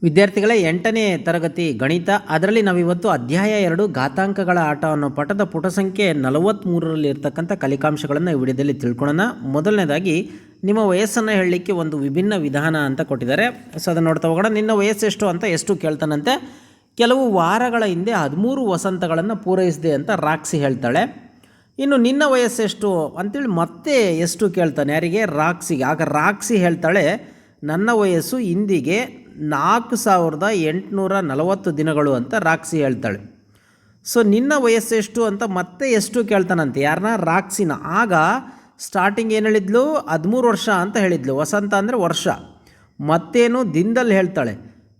ವಿದ್ಯಾರ್ಥಿಗಳೇ 8ನೇ ತರಗತಿ ಗಣಿತ. ಅದರಲ್ಲಿ ನಾವಿವತ್ತು ಅಧ್ಯಾಯ 2 ಘಾತಾಂಕಗಳ ಆಟ ಅನ್ನೋ ಪಠದ ಪುಟ ಸಂಖ್ಯೆ 43ರಲ್ಲಿ ಇರ್ತಕ್ಕಂಥ ಕಲಿಕಾಂಶಗಳನ್ನು ಈ ವಿಡಿಯೋದಲ್ಲಿ ತಿಳ್ಕೊಳ್ಳೋಣ. ಮೊದಲನೇದಾಗಿ ನಿಮ್ಮ ವಯಸ್ಸನ್ನು ಹೇಳಲಿಕ್ಕೆ ಒಂದು ವಿಭಿನ್ನ ವಿಧಾನ ಅಂತ ಕೊಟ್ಟಿದ್ದಾರೆ. ಸೊ ಅದನ್ನು ನೋಡ್ತಾ ಹೋಗೋಣ. ನಿನ್ನ ವಯಸ್ಸೆಷ್ಟು ಅಂತ ಎಷ್ಟು ಕೇಳ್ತಾನಂತೆ. ಕೆಲವು ವಾರಗಳ ಹಿಂದೆ 13 ವಸಂತಗಳನ್ನು ಪೂರೈಸಿದೆ ಅಂತ ರಾಕ್ಸಿ ಹೇಳ್ತಾಳೆ. ಇನ್ನು ನಿನ್ನ ವಯಸ್ಸೆಷ್ಟು ಅಂತೇಳಿ ಮತ್ತೆ ಎಷ್ಟು ಕೇಳ್ತಾನೆ, ಯಾರಿಗೆ? ರಾಕ್ಸಿಗೆ. ಆಗ ರಾಕ್ಸಿ ಹೇಳ್ತಾಳೆ, ನನ್ನ ವಯಸ್ಸು ಇಂದಿಗೆ 4840 ದಿನಗಳು ಅಂತ ರಾಕ್ಸಿ ಹೇಳ್ತಾಳೆ. ಸೊ ನಿನ್ನ ವಯಸ್ಸೆಷ್ಟು ಅಂತ ಮತ್ತೆ ಎಷ್ಟು ಕೇಳ್ತಾನಂತೆ, ಯಾರನ್ನ? ರಾಕ್ಸಿನ. ಆಗ ಸ್ಟಾರ್ಟಿಂಗ್ ಏನು ಹೇಳಿದ್ಲು? 13 ವರ್ಷ ಅಂತ ಹೇಳಿದ್ಲು. ವಸಂತ ಅಂದರೆ ವರ್ಷ. ಮತ್ತೇನು ದಿನದಲ್ಲಿ ಹೇಳ್ತಾಳೆ.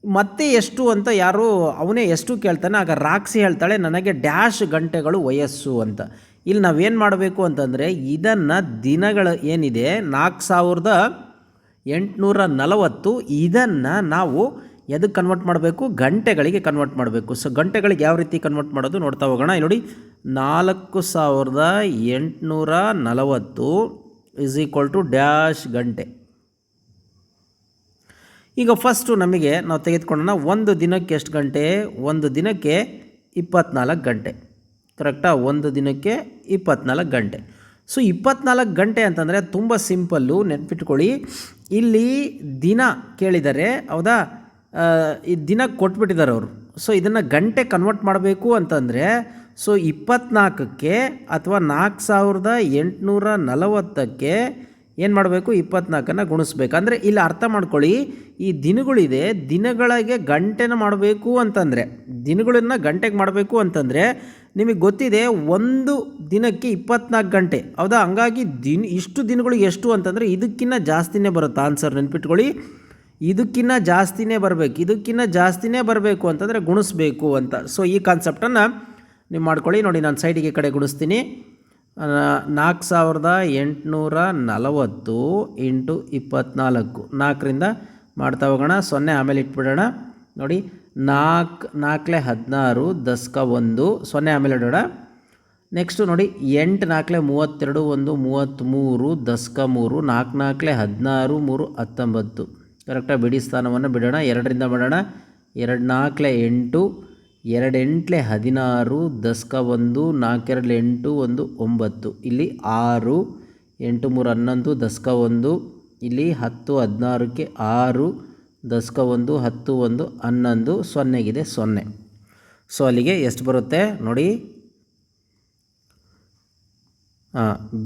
ಮತ್ತೆ ಎಷ್ಟು ಅಂತ ಯಾರು ಅವನೇ ಎಷ್ಟು ಕೇಳ್ತಾನೆ. ಆಗ ರಾಕ್ಸಿ ಹೇಳ್ತಾಳೆ, ನನಗೆ ಡ್ಯಾಶ್ ಗಂಟೆಗಳು ವಯಸ್ಸು ಅಂತ. ಇಲ್ಲಿ ನಾವೇನು ಮಾಡಬೇಕು ಅಂತಂದರೆ, ಇದನ್ನು ದಿನಗಳು ಏನಿದೆ 4840, ಇದನ್ನು ನಾವು ಎದಕ್ಕೆ ಕನ್ವರ್ಟ್ ಮಾಡಬೇಕು? ಗಂಟೆಗಳಿಗೆ ಕನ್ವರ್ಟ್ ಮಾಡಬೇಕು. ಸೊ ಗಂಟೆಗಳಿಗೆ ಯಾವ ರೀತಿ ಕನ್ವರ್ಟ್ ಮಾಡೋದು ನೋಡ್ತಾ ಹೋಗೋಣ. ಇಲ್ಲಿ ನೋಡಿ, 4840 ಇಸ್ ಈಕ್ವಲ್ ಟು ಡ್ಯಾಶ್ ಗಂಟೆ. ಈಗ ಫಸ್ಟು ನಮಗೆ ನಾವು ತೆಗೆದುಕೊಳ್ಳೋಣ, ಒಂದು ದಿನಕ್ಕೆ ಎಷ್ಟು ಗಂಟೆ? ಒಂದು ದಿನಕ್ಕೆ 24 ಗಂಟೆ. ಕರೆಕ್ಟಾ? ಒಂದು ದಿನಕ್ಕೆ 24 ಗಂಟೆ. ಸೊ 24 ಗಂಟೆ ಅಂತಂದರೆ ತುಂಬ ಸಿಂಪಲ್ಲು, ನೆನ್ಪಿಟ್ಕೊಳ್ಳಿ. ಇಲ್ಲಿ ದಿನ ಕೇಳಿದ್ದಾರೆ, ಹೌದಾ? ಈ ದಿನ ಕೊಟ್ಬಿಟ್ಟಿದ್ದಾರೆ ಅವರು. ಸೊ ಇದನ್ನು ಗಂಟೆ ಕನ್ವರ್ಟ್ ಮಾಡಬೇಕು ಅಂತಂದರೆ, ಸೊ 24ಕ್ಕೆ ಅಥವಾ 4840ಕ್ಕೆ ಏನು ಮಾಡಬೇಕು? 24ನ್ನು ಗುಣಿಸ್ಬೇಕು. ಅಂದರೆ ಇಲ್ಲಿ ಅರ್ಥ ಮಾಡ್ಕೊಳ್ಳಿ, ಈ ದಿನಗಳಿದೆ, ದಿನಗಳಿಗೆ ಗಂಟೆನ ಮಾಡಬೇಕು ಅಂತಂದರೆ, ದಿನಗಳನ್ನು ಗಂಟೆಗೆ ಮಾಡಬೇಕು ಅಂತಂದರೆ ನಿಮಗೆ ಗೊತ್ತಿದೆ, ಒಂದು ದಿನಕ್ಕೆ 24 ಗಂಟೆ, ಹೌದಾ? ಹಂಗಾಗಿ ಇಷ್ಟು ದಿನಗಳಿಗೆ ಎಷ್ಟು ಅಂತಂದರೆ ಇದಕ್ಕಿಂತ ಜಾಸ್ತಿನೇ ಬರುತ್ತೆ ಆನ್ಸರ್. ನೆನ್ಪಿಟ್ಕೊಳ್ಳಿ, ಇದಕ್ಕಿಂತ ಜಾಸ್ತಿನೇ ಬರಬೇಕು. ಇದಕ್ಕಿಂತ ಜಾಸ್ತಿನೇ ಬರಬೇಕು ಅಂತಂದರೆ ಗುಣಿಸ್ಬೇಕು ಅಂತ. ಸೊ ಈ ಕಾನ್ಸೆಪ್ಟನ್ನು ನೀವು ಮಾಡ್ಕೊಳ್ಳಿ. ನೋಡಿ, ನಾನು ಸೈಡಿಗೆ ಕಡೆ ಗುಣಿಸ್ತೀನಿ. 4840 ಇಂಟು 24, 4ರಿಂದ ಮಾಡ್ತಾ ಹೋಗೋಣ. 0 ಆಮೇಲೆ ಇಟ್ಬಿಡೋಣ. ನೋಡಿ, 4 4 16, 10 1, 0 ಆಮೇಲೆ ಇಡೋಣ. ನೆಕ್ಸ್ಟು ನೋಡಿ, 8 4 32, 1 33, 10 3, 4 4 16, 3 19. ಕರೆಕ್ಟಾಗಿ ಬಿಡಿ ಸ್ಥಾನವನ್ನು ಬಿಡೋಣ. 2ರಿಂದ ಮಾಡೋಣ. 2 4 8, 2 8 16, 10 1, 4 2 8, 1 9. ಇಲ್ಲಿ 6, 8 3 11, 10 1. ಇಲ್ಲಿ 10 16ಕ್ಕೆ 6, 10 1, 10 1, 11, 0ಗಿದೆ 0. ಸೊ ಅಲ್ಲಿಗೆ ಎಷ್ಟು ಬರುತ್ತೆ ನೋಡಿ.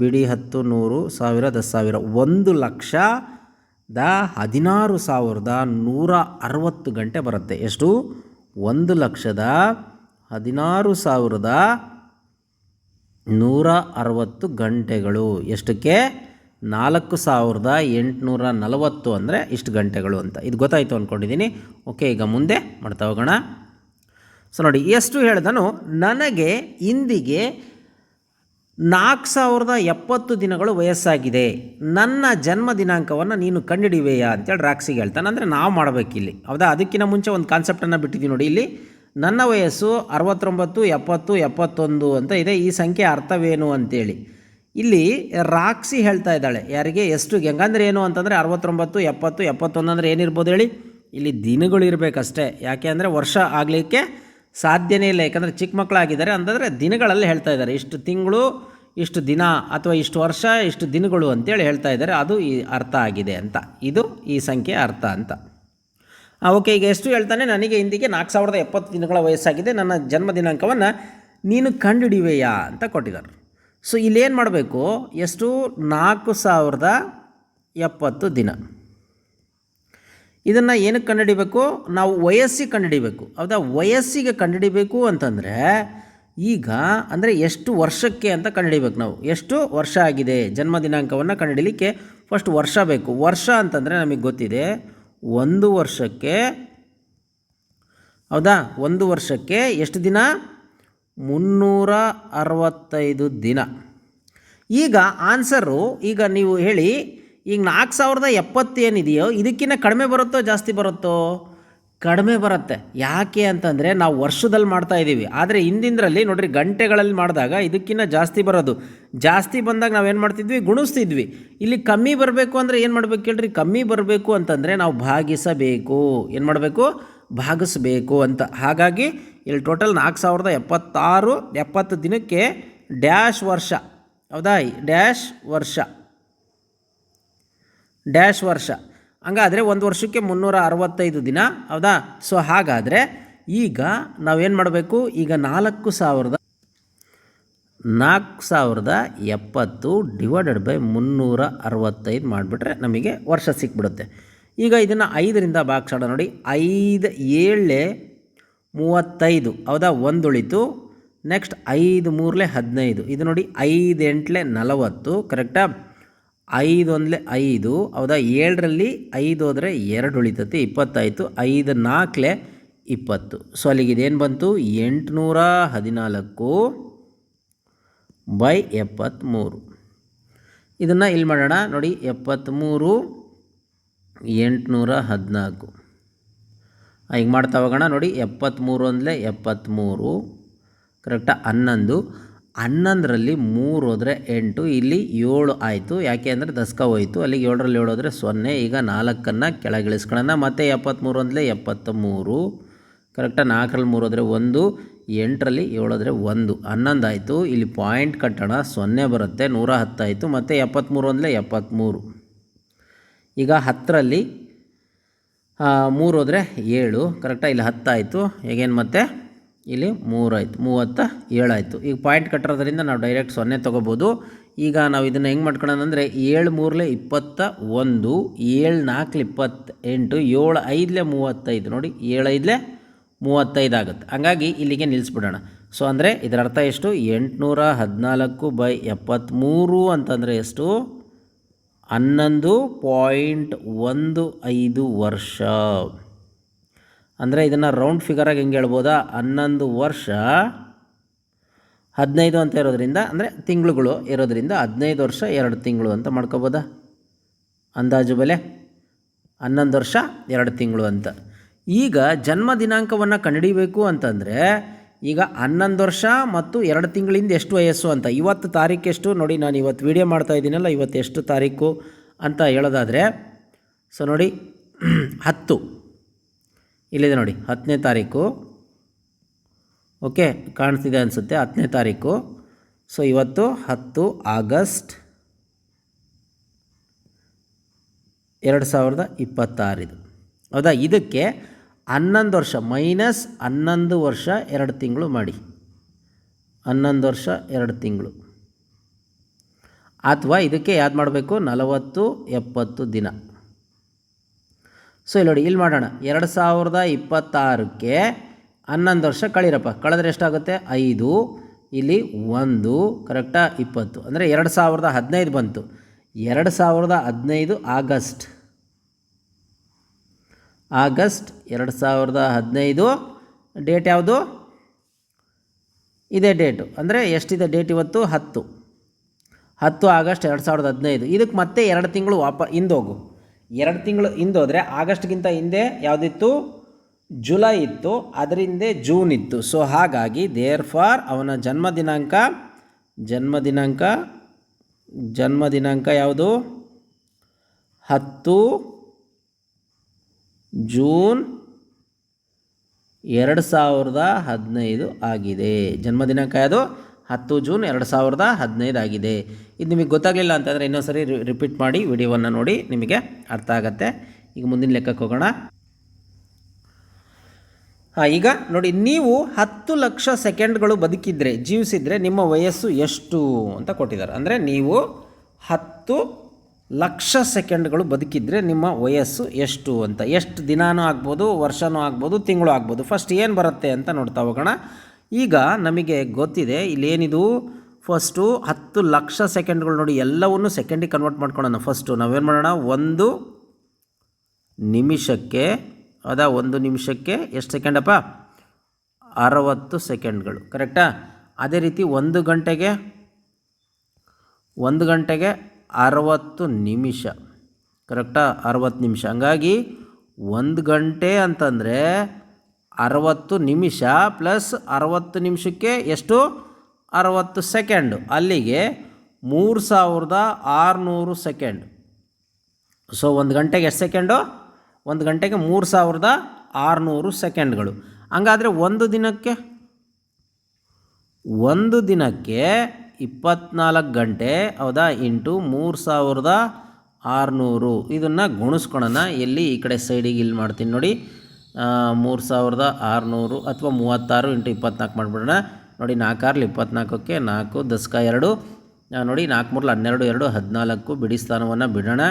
ಬಿಡಿ 10 100 1000 10,000, 1,16,160 ಗಂಟೆ ಬರುತ್ತೆ. ಎಷ್ಟು? 1,16,160 ಗಂಟೆಗಳು. ಎಷ್ಟಕ್ಕೆ? 4840 ಅಂದರೆ ಇಷ್ಟು ಗಂಟೆಗಳು ಅಂತ. ಇದು ಗೊತ್ತಾಯಿತು ಅಂದ್ಕೊಂಡಿದ್ದೀನಿ. ಓಕೆ, ಈಗ ಮುಂದೆ ಮಾಡ್ತಾ ಹೋಗೋಣ. ಸೊ ನೋಡಿ, ಎಷ್ಟು ಹೇಳಿದನು, ನನಗೆ ಇಂದಿಗೆ 4070 ದಿನಗಳು ವಯಸ್ಸಾಗಿದೆ, ನನ್ನ ಜನ್ಮ ದಿನಾಂಕವನ್ನು ನೀನು ಕಂಡುಹಿಡಿವೆಯಾ ಅಂತೇಳಿ ರಾಕ್ಸಿಗೆ ಹೇಳ್ತಾನೆ. ಅಂದರೆ ನಾವು ಮಾಡಬೇಕಿಲ್ಲಿ, ಹೌದಾ? ಅದಕ್ಕಿಂತ ಮುಂಚೆ ಒಂದು ಕಾನ್ಸೆಪ್ಟನ್ನು ಬಿಟ್ಟಿದ್ದೀವಿ ನೋಡಿ. ಇಲ್ಲಿ ನನ್ನ ವಯಸ್ಸು 69 70 71 ಅಂತ ಇದೆ. ಈ ಸಂಖ್ಯೆ ಅರ್ಥವೇನು ಅಂತೇಳಿ ಇಲ್ಲಿ ರಾಕ್ಸಿ ಹೇಳ್ತಾ ಇದ್ದಾಳೆ. ಯಾರಿಗೆ? ಎಷ್ಟು? ಹೆಂಗಂದ್ರೆ ಏನು ಅಂತಂದರೆ 69 70 71 ಅಂದರೆ ಏನಿರ್ಬೋದು ಹೇಳಿ? ಇಲ್ಲಿ ದಿನಗಳು ಇರಬೇಕಷ್ಟೇ. ಯಾಕೆ ಅಂದರೆ ವರ್ಷ ಆಗಲಿಕ್ಕೆ ಸಾಧ್ಯನೇ ಇಲ್ಲ. ಯಾಕಂದರೆ ಚಿಕ್ಕ ಮಕ್ಕಳಾಗಿದ್ದಾರೆ ಅಂತಂದರೆ ದಿನಗಳಲ್ಲಿ ಹೇಳ್ತಾ ಇದ್ದಾರೆ. ಇಷ್ಟು ತಿಂಗಳು, ಇಷ್ಟು ದಿನ, ಅಥವಾ ಇಷ್ಟು ವರ್ಷ, ಇಷ್ಟು ದಿನಗಳು ಅಂತೇಳಿ ಹೇಳ್ತಾ ಇದ್ದಾರೆ. ಅದು ಈ ಅರ್ಥ ಆಗಿದೆ ಅಂತ. ಇದು ಈ ಸಂಖ್ಯೆ ಅರ್ಥ ಅಂತ. ಓಕೆ, ಈಗ ಎಷ್ಟು ಹೇಳ್ತಾನೆ? ನನಗೆ ಇಂದಿಗೆ 4070 ದಿನಗಳ ವಯಸ್ಸಾಗಿದೆ, ನನ್ನ ಜನ್ಮ ದಿನಾಂಕವನ್ನು ನೀನು ಕಂಡುಹಿಡಿವೆಯಾ ಅಂತ ಕೊಟ್ಟಿದ್ದಾರೆ. ಸೊ ಇಲ್ಲೇನು ಮಾಡಬೇಕು? ಎಷ್ಟು? 4070 ದಿನ. ಇದನ್ನು ಏನಕ್ಕೆ ಕಂಡುಹಿಡಿಬೇಕು? ನಾವು ವಯಸ್ಸಿಗೆ ಕಂಡುಹಿಡಿಬೇಕು, ಹೌದಾ? ವಯಸ್ಸಿಗೆ ಕಂಡುಹಿಡಿಬೇಕು ಅಂತಂದರೆ ಈಗ ಅಂದರೆ ಎಷ್ಟು ವರ್ಷಕ್ಕೆ ಅಂತ ಕಂಡುಹಿಡಿಬೇಕು ನಾವು. ಎಷ್ಟು ವರ್ಷ ಆಗಿದೆ ಜನ್ಮ ದಿನಾಂಕವನ್ನು ಕಂಡುಹಿಡಲಿಕ್ಕೆ ಫಸ್ಟ್ ವರ್ಷ ಬೇಕು. ವರ್ಷ ಅಂತಂದರೆ ನಮಗೆ ಗೊತ್ತಿದೆ, ಒಂದು ವರ್ಷಕ್ಕೆ, ಹೌದಾ? ಒಂದು ವರ್ಷಕ್ಕೆ ಎಷ್ಟು ದಿನ? 365 ದಿನ. ಈಗ ಆನ್ಸರು, ಈಗ ನೀವು ಹೇಳಿ, ಈಗ 4070 ಏನಿದೆಯೋ ಇದಕ್ಕಿಂತ ಕಡಿಮೆ ಬರುತ್ತೋ ಜಾಸ್ತಿ ಬರುತ್ತೋ? ಕಡಿಮೆ ಬರುತ್ತೆ. ಯಾಕೆ ಅಂತಂದರೆ ನಾವು ವರ್ಷದಲ್ಲಿ ಮಾಡ್ತಾ ಇದ್ದೀವಿ. ಆದರೆ ಹಿಂದಿಂದ್ರಲ್ಲಿ ನೋಡಿರಿ ಗಂಟೆಗಳಲ್ಲಿ ಮಾಡಿದಾಗ ಇದಕ್ಕಿಂತ ಜಾಸ್ತಿ ಬರೋದು. ಜಾಸ್ತಿ ಬಂದಾಗ ನಾವೇನು ಮಾಡ್ತಿದ್ವಿ, ಗುಣಿಸ್ತಿದ್ವಿ. ಇಲ್ಲಿ ಕಮ್ಮಿ ಬರಬೇಕು ಅಂದರೆ ಏನು ಮಾಡಬೇಕು ಹೇಳ್ರಿ, ಕಮ್ಮಿ ಬರಬೇಕು ಅಂತಂದರೆ ನಾವು ಭಾಗಿಸಬೇಕು. ಏನು ಮಾಡಬೇಕು, ಭಾಗಿಸಬೇಕು ಅಂತ. ಹಾಗಾಗಿ ಇಲ್ಲಿ ಟೋಟಲ್ 4076 70 ದಿನಕ್ಕೆ ಡ್ಯಾಶ್ ವರ್ಷ. ಹೌದಾ, ಡ್ಯಾಶ್ ವರ್ಷ ಹಂಗಾದರೆ ಒಂದು ವರ್ಷಕ್ಕೆ 365 ದಿನ. ಹೌದಾ. ಸೊ ಹಾಗಾದರೆ ಈಗ ನಾವೇನು ಮಾಡಬೇಕು, ಈಗ 4070 ಡಿವೈಡೆಡ್ ಬೈ 365 ಮಾಡಿಬಿಟ್ರೆ ನಮಗೆ ವರ್ಷ ಸಿಕ್ಬಿಡುತ್ತೆ. ಈಗ ಇದನ್ನು 5ರಿಂದ ಭಾಗಿಸೋಣ ನೋಡಿ. 5 7 35. ಹೌದಾ, 1 ಉಳಿತು. ನೆಕ್ಸ್ಟ್ 5 3 15. ಇದು ನೋಡಿ 5 8 40. ಕರೆಕ್ಟಾ. 5 1 5. ಹೌದಾ, 7ರಲ್ಲಿ 5 ಹೋದರೆ 2 ಉಳಿತೈತಿ, 20 ಆಯಿತು. 5 4 20. ಸೊ ಅಲ್ಲಿಗೆ ಇದೇನು ಬಂತು, 814 ಬೈ 73. ಇದನ್ನು ಇಲ್ಲಿ ಮಾಡೋಣ ನೋಡಿ. 73 814. ಈಗ ಮಾಡ್ತಾ ಹೋಗೋಣ ನೋಡಿ. 73 1 73. ಕರೆಕ್ಟಾ. 11ರಲ್ಲಿ 3 ಹೋದರೆ 8. ಇಲ್ಲಿ 7 ಆಯಿತು. ಯಾಕೆ ಅಂದರೆ ದಸ್ಕ ಹೋಯಿತು. ಅಲ್ಲಿಗೆ 7ರಲ್ಲಿ 7 ಹೋದರೆ 0. ಈಗ 4ನ್ನು ಕೆಳಗಿಳಿಸ್ಕೊಳ್ಳೋಣ. ಮತ್ತು 73 1 73. ಕರೆಕ್ಟಾ. 4ರಲ್ಲಿ 3 ಹೋದರೆ 1. 8ರಲ್ಲಿ 7 ಹೋದರೆ 1. 11 ಆಯಿತು. ಇಲ್ಲಿ ಪಾಯಿಂಟ್ ಕಟ್ಟೋಣ, 0 ಬರುತ್ತೆ. 110 ಆಯಿತು. ಮತ್ತು 73 1 73. ಈಗ 10ರಲ್ಲಿ 3 ಹೋದರೆ 7. ಕರೆಕ್ಟಾ. ಇಲ್ಲಿ 10 ಆಯಿತು. ಹೇಗೇನು ಮತ್ತೆ ಇಲ್ಲಿ 3 ಆಯಿತು, 37 ಆಯಿತು. ಈಗ ಪಾಯಿಂಟ್ ಕಟ್ಟಿರೋದ್ರಿಂದ ನಾವು ಡೈರೆಕ್ಟ್ 0 ತೊಗೋಬೋದು. ಈಗ ನಾವು ಇದನ್ನು ಹೆಂಗೆ ಮಾಡ್ಕೊಳ್ಳೋಣ ಅಂದರೆ 7 3 21, 7 4 28, 7 5 35. ನೋಡಿ 7 5 35 ಆಗುತ್ತೆ. ಹಂಗಾಗಿ ಇಲ್ಲಿಗೆ ನಿಲ್ಲಿಸ್ಬಿಡೋಣ. ಸೊ ಅಂದರೆ ಇದರ ಅರ್ಥ ಎಷ್ಟು, 814 ಬೈ 73 ಅಂತಂದರೆ ಎಷ್ಟು, 11.15 ವರ್ಷ. ಅಂದರೆ ಇದನ್ನು ರೌಂಡ್ ಫಿಗರಾಗಿ ಹೆಂಗೆ ಹೇಳ್ಬೋದಾ, 11 ವರ್ಷ 15 ಅಂತ ಇರೋದ್ರಿಂದ, ಅಂದರೆ ತಿಂಗಳುಗಳು ಇರೋದ್ರಿಂದ 15 ವರ್ಷ 2 ತಿಂಗಳು ಅಂತ ಮಾಡ್ಕೋಬೋದಾ. ಅಂದಾಜು ಬೆಲೆ 11 ವರ್ಷ 2 ತಿಂಗಳು ಅಂತ. ಈಗ ಜನ್ಮ ದಿನಾಂಕವನ್ನು ಕಂಡುಹಿಡಿಯಬೇಕು ಅಂತಂದರೆ ಈಗ 11 ವರ್ಷ ಮತ್ತು 2 ತಿಂಗಳಿಂದ ಎಷ್ಟು ವಯಸ್ಸು ಅಂತ. ಇವತ್ತು ತಾರೀಕು ಎಷ್ಟು ನೋಡಿ, ನಾನು ಇವತ್ತು ವೀಡಿಯೋ ಮಾಡ್ತಾ ಇದ್ದೀನಲ್ಲ, ಇವತ್ತು ಎಷ್ಟು ತಾರೀಕು ಅಂತ ಹೇಳೋದಾದರೆ, ಸೊ ನೋಡಿ 10 ಇಲ್ಲಿದೆ ನೋಡಿ, 10ನೇ ತಾರೀಕು. ಓಕೆ, ಕಾಣಿಸ್ತಿದೆ ಅನಿಸುತ್ತೆ, 10ನೇ ತಾರೀಕು. ಸೊ ಇವತ್ತು 10 ಆಗಸ್ಟ್ 2026 ಇದು. ಹೌದಾ. ಇದಕ್ಕೆ 11 ವರ್ಷ ಮೈನಸ್ 11 ವರ್ಷ 2 ತಿಂಗಳು ಮಾಡಿ, 11 ವರ್ಷ 2 ತಿಂಗಳು. ಅಥವಾ ಇದಕ್ಕೆ ಯಾವ್ದು ಮಾಡಬೇಕು, 40 70 ದಿನ. ಸೊ ಇಲ್ಲಿ ನೋಡಿ, ಇಲ್ಲಿ ಮಾಡೋಣ. 2026ಕ್ಕೆ 11 ವರ್ಷ ಕಳೀರಪ್ಪ, ಕಳೆದ್ರೆ ಎಷ್ಟಾಗುತ್ತೆ 5, ಇಲ್ಲಿ 1, ಕರೆಕ್ಟಾ 20, ಅಂದರೆ 2015 ಬಂತು. 2015 ಆಗಸ್ಟ್ 2015 ಡೇಟ್ ಯಾವುದು, ಇದೇ ಡೇಟು. ಅಂದರೆ ಎಷ್ಟಿದೆ ಡೇಟ್ ಇವತ್ತು, 10 ಆಗಸ್ಟ್ 2015. ಇದಕ್ಕೆ ಮತ್ತೆ 2 ತಿಂಗಳು ಹಿಂದೋಗು. 2 ತಿಂಗಳು ಹಿಂದೋದ್ರೆ ಆಗಸ್ಟ್ಗಿಂತ ಹಿಂದೆ ಯಾವುದಿತ್ತು, ಜುಲೈ ಇತ್ತು, ಅದರ ಹಿಂದೆ ಜೂನ್ ಇತ್ತು. ಸೊ ಹಾಗಾಗಿ ದೇರ್ ಫಾರ್ ಅವನ ಜನ್ಮ ದಿನಾಂಕ ಯಾವುದು, 10 ಜೂನ್ 2015 ಆಗಿದೆ. ಜನ್ಮ ದಿನಾಂಕ ಯಾವುದು, 10 ಜೂನ್ 2015 ಆಗಿದೆ. ಇದು ನಿಮಗೆ ಗೊತ್ತಾಗಲಿಲ್ಲ ಅಂತಂದರೆ ಇನ್ನೊಂದು ಸರಿ ರಿಪೀಟ್ ಮಾಡಿ ವಿಡಿಯೋವನ್ನು ನೋಡಿ, ನಿಮಗೆ ಅರ್ಥ ಆಗುತ್ತೆ. ಈಗ ಮುಂದಿನ ಲೆಕ್ಕಕ್ಕೆ ಹೋಗೋಣ. ಈಗ ನೋಡಿ, ನೀವು 10 ಲಕ್ಷ ಸೆಕೆಂಡ್ಗಳು ಬದುಕಿದ್ರೆ, ಜೀವಿಸಿದರೆ ನಿಮ್ಮ ವಯಸ್ಸು ಎಷ್ಟು ಅಂತ ಕೊಟ್ಟಿದ್ದಾರೆ. ಅಂದರೆ ನೀವು 10 ಲಕ್ಷ ಸೆಕೆಂಡ್ಗಳು ಬದುಕಿದ್ರೆ ನಿಮ್ಮ ವಯಸ್ಸು ಎಷ್ಟು ಅಂತ. ಎಷ್ಟು ದಿನಾನೂ ಆಗ್ಬೋದು, ವರ್ಷನೂ ಆಗ್ಬೋದು, ತಿಂಗಳು ಆಗ್ಬೋದು. ಫಸ್ಟ್ ಏನು ಬರುತ್ತೆ ಅಂತ ನೋಡ್ತಾ ಹೋಗೋಣ. ಈಗ ನಮಗೆ ಗೊತ್ತಿದೆ ಇಲ್ಲೇನಿದು, ಫಸ್ಟು 10 ಲಕ್ಷ ಸೆಕೆಂಡ್ಗಳು ನೋಡಿ, ಎಲ್ಲವನ್ನೂ ಸೆಕೆಂಡಿಗೆ ಕನ್ವರ್ಟ್ ಮಾಡ್ಕೊಳ್ಳೋಣ. ಫಸ್ಟು ನಾವೇನು ಮಾಡೋಣ, 1 ನಿಮಿಷಕ್ಕೆ, ಹೌದಾ, 1 ನಿಮಿಷಕ್ಕೆ ಎಷ್ಟು ಸೆಕೆಂಡಪ್ಪ, 60 ಸೆಕೆಂಡ್ಗಳು, ಕರೆಕ್ಟಾ. ಅದೇ ರೀತಿ 1 ಗಂಟೆಗೆ 60 ನಿಮಿಷ, ಕರೆಕ್ಟಾ, 60 ನಿಮಿಷ. ಹಂಗಾಗಿ 1 ಗಂಟೆ ಅಂತಂದರೆ 60 ನಿಮಿಷ ಪ್ಲಸ್ 60 ನಿಮಿಷಕ್ಕೆ ಎಷ್ಟು 60 ಸೆಕೆಂಡು, ಅಲ್ಲಿಗೆ 3600 ಸೆಕೆಂಡ್. ಸೊ 1 ಗಂಟೆಗೆ ಎಷ್ಟು ಸೆಕೆಂಡು? 1 ಗಂಟೆಗೆ 3600 ಸೆಕೆಂಡ್ಗಳು. ಹಂಗಾದರೆ ಒಂದು ದಿನಕ್ಕೆ 24 ಗಂಟೆ, ಹೌದಾ, ಇಂಟು 3600. ಇದನ್ನು ಗುಣಿಸ್ಕೊಳ್ಳೋಣ. ಎಲ್ಲಿ ಈ ಕಡೆ ಸೈಡಿಗೆ ಇಲ್ಲಿ ಮಾಡ್ತೀನಿ ನೋಡಿ, 3600 ಅಥವಾ 36 ಇಂಟು 24 ಮಾಡಿಬಿಡೋಣ. ನೋಡಿ 4 24ಕ್ಕೆ 4 10 2 ನೋಡಿ 4 3 12 2 14 ಬಿಡಿ ಸ್ಥಾನವನ್ನು ಬಿಡೋಣ.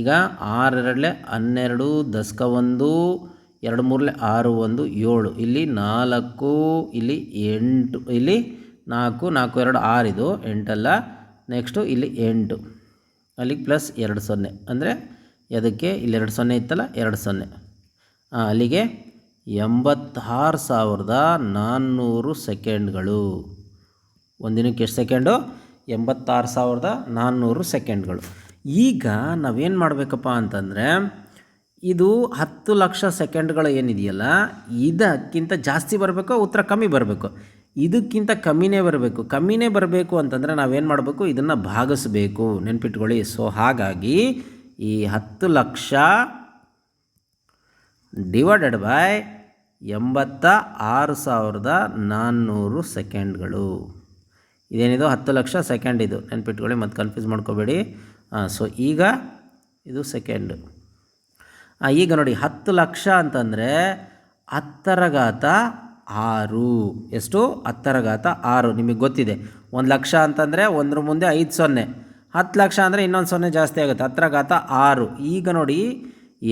ಈಗ 6 2 12 10 1 2 3 6 1 7 ಇಲ್ಲಿ 4 ಇಲ್ಲಿ 8 ಇಲ್ಲಿ 4 4 2 6 ಇದು 8 ಅಲ್ಲ. ನೆಕ್ಸ್ಟು ಇಲ್ಲಿ 8 ಅಲ್ಲಿಗೆ ಪ್ಲಸ್ 2 0 ಅಂದರೆ ಅದಕ್ಕೆ ಇಲ್ಲಿ 2 0 ಇತ್ತಲ್ಲ 2 0 ಅಲ್ಲಿಗೆ 86,400 ಸೆಕೆಂಡ್ಗಳು. ಒಂದಿನಕ್ಕೆ ಎಷ್ಟು ಸೆಕೆಂಡು? 86,400 ಸೆಕೆಂಡ್ಗಳು. ಈಗ ನಾವೇನು ಮಾಡಬೇಕಪ್ಪ ಅಂತಂದರೆ ಇದು 10 ಲಕ್ಷ ಸೆಕೆಂಡ್ಗಳು ಏನಿದೆಯಲ್ಲ ಇದಕ್ಕಿಂತ ಜಾಸ್ತಿ ಬರಬೇಕು, ಉತ್ತರ ಕಮ್ಮಿ ಬರಬೇಕು. ಇದಕ್ಕಿಂತ ಕಮ್ಮಿನೇ ಬರಬೇಕು ಅಂತಂದರೆ ನಾವೇನು ಮಾಡಬೇಕು? ಇದನ್ನು ಭಾಗಿಸ್ಬೇಕು, ನೆನ್ಪಿಟ್ಕೊಳ್ಳಿ. ಸೊ ಹಾಗಾಗಿ ಈ 10 ಲಕ್ಷ ಡಿವೈಡೆಡ್ ಬೈ 86,400 ಸೆಕೆಂಡ್ಗಳು. ಇದೇನಿದು 10 ಲಕ್ಷ ಸೆಕೆಂಡ್, ಇದು ನೆನ್ಪಿಟ್ಕೊಳ್ಳಿ, ಮತ್ತು ಕನ್ಫ್ಯೂಸ್ ಮಾಡ್ಕೋಬೇಡಿ. ಸೊ ಈಗ ಇದು ಸೆಕೆಂಡು. ಈಗ ನೋಡಿ 10 ಲಕ್ಷ ಅಂತಂದರೆ 10⁻6. ಎಷ್ಟು? 10⁻6. ನಿಮಗೆ ಗೊತ್ತಿದೆ 1 ಲಕ್ಷ ಅಂತಂದರೆ 1ರ ಮುಂದೆ 5 0, 10 ಲಕ್ಷ ಅಂದರೆ ಇನ್ನೊಂದು 0 ಜಾಸ್ತಿ ಆಗುತ್ತೆ, 10⁻6. ಈಗ ನೋಡಿ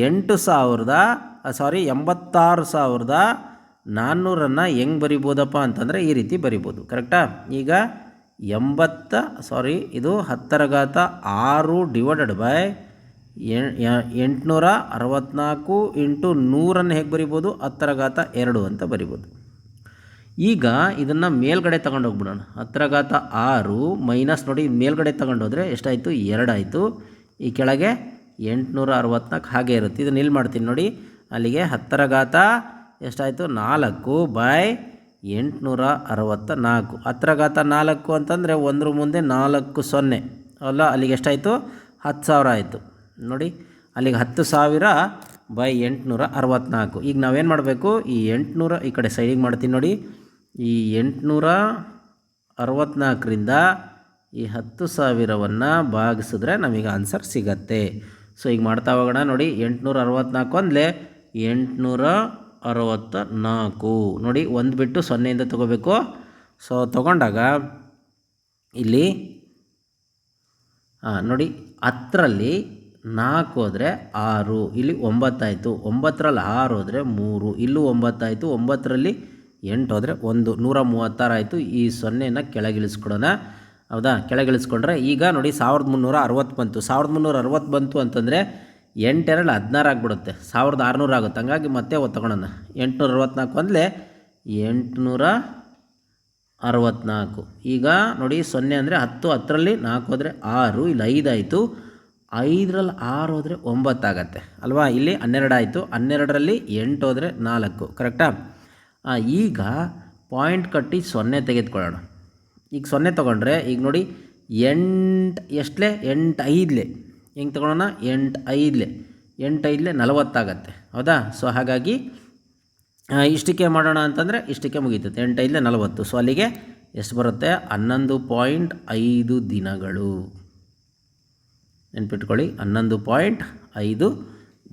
86,400 ಹೆಂಗೆ ಬರಿಬೋದಪ್ಪ ಅಂತಂದರೆ ಈ ರೀತಿ ಬರಿಬೋದು, ಕರೆಕ್ಟಾ? ಈಗ ಇದು 10⁻6 ಡಿವೈಡೆಡ್ ಬೈ 864 ಇಂಟು 100 ಹೇಗೆ ಬರಿಬೋದು? 10⁻2 ಅಂತ ಬರಿಬೋದು. ಈಗ ಇದನ್ನು ಮೇಲ್ಗಡೆ ತಗೊಂಡೋಗ್ಬಿಡೋಣ. 10⁻6 ಮೈನಸ್ ನೋಡಿ ಮೇಲ್ಗಡೆ ತಗೊಂಡೋದ್ರೆ ಎಷ್ಟಾಯಿತು? 2 ಆಯಿತು. ಈ ಕೆಳಗೆ 864 ಹಾಗೆ ಇರುತ್ತೆ. ಇದನ್ನು ಇಲ್ಲಿ ಮಾಡ್ತೀನಿ ನೋಡಿ, ಅಲ್ಲಿಗೆ 10⁻ ಎಷ್ಟಾಯಿತು? 4 ಬೈ 864. 10⁻4 ಅಂತಂದರೆ 1ರ ಮುಂದೆ 4 0 ಅಲ್ಲ, ಅಲ್ಲಿಗೆ ಎಷ್ಟಾಯಿತು? 10,000 ಆಯಿತು. ನೋಡಿ ಅಲ್ಲಿಗೆ 10,000 ಬೈ 864. ಈಗ ನಾವೇನು ಮಾಡಬೇಕು? ಈ 800 ಈ ಕಡೆ ಸೈಡಿಗೆ ಮಾಡ್ತೀನಿ ನೋಡಿ, ಈ 864ರಿಂದ ಈ 10,000ವನ್ನು ಭಾಗಿಸಿದ್ರೆ ನಮಗೆ ಆನ್ಸರ್ ಸಿಗತ್ತೆ. ಸೊ ಈಗ ಮಾಡ್ತಾ ಹೋಗೋಣ. ನೋಡಿ 864 ಅಂದಲೇ 864. ನೋಡಿ 1 ಬಿಟ್ಟು 0ಯಿಂದ ತೊಗೋಬೇಕು. ಸೊ ತೊಗೊಂಡಾಗ ಇಲ್ಲಿ ನೋಡಿ 10ರಲ್ಲಿ 4 ಹೋದರೆ 6, ಇಲ್ಲಿ 9 ಆಯಿತು. 9ರಲ್ಲಿ 6 ಹೋದರೆ 3, ಇಲ್ಲೂ 9 ಆಯಿತು. 9ರಲ್ಲಿ 8 ಹೋದರೆ 1, 136 ಆಯಿತು. ಈ 0ನ ಕೆಳಗಿಳಿಸ್ಕೊಡೋಣ, ಹೌದಾ? ಕೆಳಗಿಳಿಸ್ಕೊಂಡ್ರೆ ಈಗ ನೋಡಿ 1360 ಬಂತು. 1360 ಬಂತು ಅಂತಂದರೆ 8 2 16 ಆಗಿಬಿಡುತ್ತೆ, 1600 ಆಗುತ್ತೆ. ಹಂಗಾಗಿ ಮತ್ತೆ ತೊಗೊಳೋಣ. 864 ಅಂದಲೇ 864. ಈಗ ನೋಡಿ 0 ಅಂದರೆ 10, 10ರಲ್ಲಿ 4 ಹೋದರೆ 6, ಇಲ್ಲಿ 5 ಆಯಿತು. 5ರಲ್ಲಿ 6 ಹೋದರೆ 9 ಆಗುತ್ತೆ ಅಲ್ವಾ? ಇಲ್ಲಿ 12 ಆಯಿತು. 12ರಲ್ಲಿ 8 ಹೋದರೆ 4, ಕರೆಕ್ಟಾ? ಈಗ ಪಾಯಿಂಟ್ ಕಟ್ಟಿ 0 ತೆಗೆದುಕೊಳ್ಳೋಣ. ಈಗ 0 ತೊಗೊಂಡ್ರೆ ಈಗ ನೋಡಿ 8 ಎಷ್ಟಲೇ? 8 5ಲೇ. ಹೆಂಗೆ ತೊಗೊಳ್ಳೋಣ? 8 5ಲೇ. 8 5ಲೇ 40 ಆಗುತ್ತೆ, ಹೌದಾ? ಸೊ ಹಾಗಾಗಿ ಇಷ್ಟಕ್ಕೆ ಮಾಡೋಣ ಅಂತಂದರೆ ಇಷ್ಟಕ್ಕೆ ಮುಗೀತದೆ. 8 5ಲೇ 40. ಸೊ ಅಲ್ಲಿಗೆ ಎಷ್ಟು ಬರುತ್ತೆ? 11.5 ದಿನಗಳು. ನೆನ್ಪಿಟ್ಕೊಳ್ಳಿ, 11.5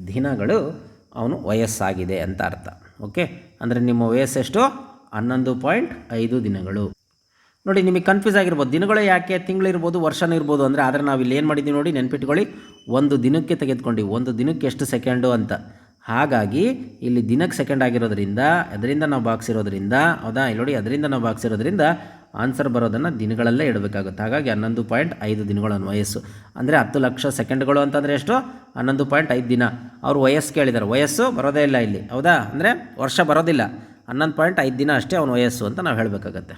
ದಿನಗಳು ಅವನು ವಯಸ್ಸಾಗಿದೆ ಅಂತ ಅರ್ಥ. ಓಕೆ, ಅಂದರೆ ನಿಮ್ಮ ವಯಸ್ಸೆಷ್ಟು? 11.5 ದಿನಗಳು. ನೋಡಿ ನಿಮಗೆ ಕನ್ಫ್ಯೂಸ್ ಆಗಿರ್ಬೋದು, ದಿನಗಳು ಯಾಕೆ, ತಿಂಗಳಿರ್ಬೋದು, ವರ್ಷನೂ ಇರ್ಬೋದು ಅಂದರೆ. ಆದರೆ ನಾವು ಇಲ್ಲಿ ಏನು ಮಾಡಿದ್ದೀವಿ ನೋಡಿ, ನೆನ್ಪಿಟ್ಕೊಳ್ಳಿ, ಒಂದು ದಿನಕ್ಕೆ ತೆಗೆದುಕೊಂಡಿವಿ, ಒಂದು ದಿನಕ್ಕೆ ಎಷ್ಟು ಸೆಕೆಂಡು ಅಂತ. ಹಾಗಾಗಿ ಇಲ್ಲಿ ದಿನಕ್ಕೆ ಸೆಕೆಂಡ್ ಆಗಿರೋದ್ರಿಂದ ಅದರಿಂದ ನಾವು ಭಾಗಿಸಿರೋದ್ರಿಂದ, ಹೌದಾ? ಇಲ್ಲಿ ನೋಡಿ ಅದರಿಂದ ನಾವು ಭಾಗಿಸಿರೋದ್ರಿಂದ ಆನ್ಸರ್ ಬರೋದನ್ನು ದಿನಗಳಲ್ಲೇ ಇಡಬೇಕಾಗುತ್ತೆ. ಹಾಗಾಗಿ 11.5 ದಿನಗಳು ಅವನ ವಯಸ್ಸು. ಅಂದರೆ 10 ಲಕ್ಷ ಸೆಕೆಂಡ್ಗಳು ಅಂತಂದರೆ ಎಷ್ಟು? 11.5 ದಿನ. ಅವರು ವಯಸ್ಸು ಕೇಳಿದ್ದಾರೆ, ವಯಸ್ಸು ಬರೋದೇ ಇಲ್ಲ ಇಲ್ಲಿ, ಹೌದಾ? ಅಂದರೆ ವರ್ಷ ಬರೋದಿಲ್ಲ, 11.5 ದಿನ ಅಷ್ಟೇ ಅವನ ವಯಸ್ಸು ಅಂತ ನಾವು ಹೇಳಬೇಕಾಗತ್ತೆ.